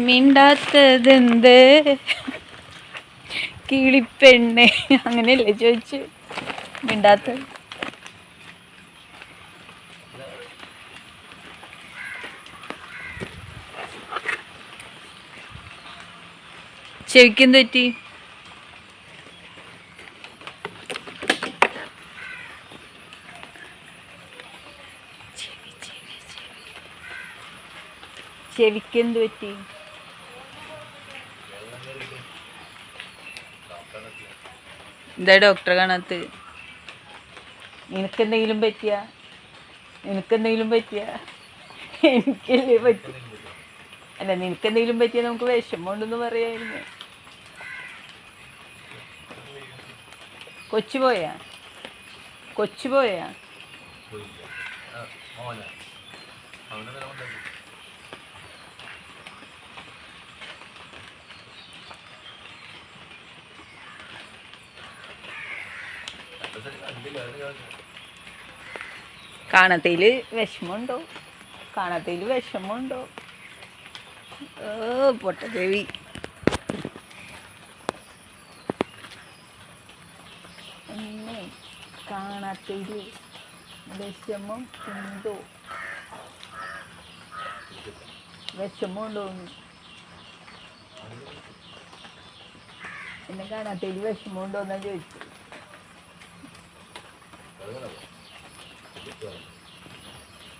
മിണ്ടാത്തതെന്ത് കിളിപ്പെണ്ണെ അങ്ങനെയല്ലേ ചോദിച്ചു. മിണ്ടാത്ത ചെവിക്കും തെറ്റി. ചെവിക്കെന്ത് പറ്റി? എന്താ ഡോക്ടറെ കാണാത്ത? നിനക്കെന്തെങ്കിലും പറ്റിയ? എനിക്കല്ലേ പറ്റി? അല്ല, നിനക്കെന്തെങ്കിലും പറ്റിയാൽ നമുക്ക് വിഷമമുണ്ടെന്ന് പറയായിരുന്നു. കൊച്ചു പോയാ കാണത്തതിൽ വിഷമമുണ്ടോ? പൊട്ടദേവി. എന്നെ കാണത്തതിൽ വിഷമമുണ്ടോ? എന്നെ കാണത്തതിൽ വിഷമമുണ്ടോന്നാ ചോദിച്ചു.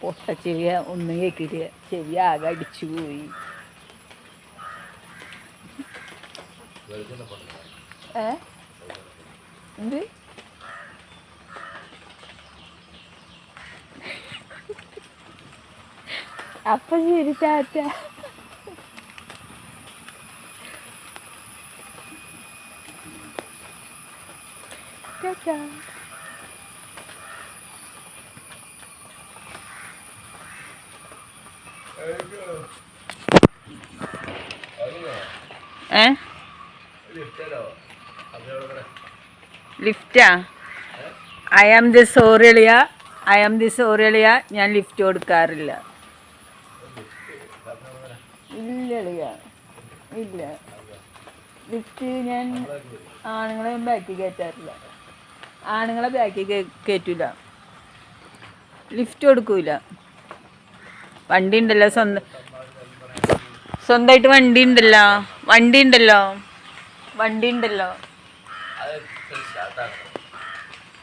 പൊട്ട ചെവിയ, ഒന്നും കേൾക്കില്ല. ചെവി ആകെ അടിച്ചു പോയി. എന്ത്? അപ്പൊ ശരി, ടാറ്റ. ലിഫ്റ്റാ? ഐ ആം ദി സോറിയളിയ. ഞാൻ ലിഫ്റ്റ് കൊടുക്കാറില്ല. ഇല്ല, ലിഫ്റ്റ് ഞാൻ ആണുങ്ങളെ ബാക്കി കയറ്റാറില്ല. ആണുങ്ങളെ ബാക്കി കയറ്റൂല, ലിഫ്റ്റ് കൊടുക്കൂല. വണ്ടി ഉണ്ടല്ലോ, സ്വന്തമായിട്ട് വണ്ടി ഉണ്ടല്ലോ.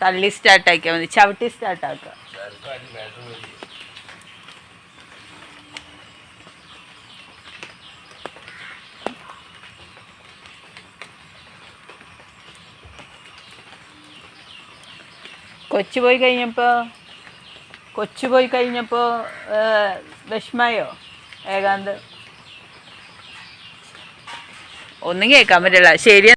തള്ളി സ്റ്റാർട്ടാക്കിയാൽ മതി, ചവിട്ടി സ്റ്റാർട്ടാക്കുക. കൊച്ചു പോയി കഴിഞ്ഞപ്പോൾ വിഷമായോ? ഏകാന്ത് ഒന്നും കേൾക്കാൻ പറ്റില്ല. ശരി.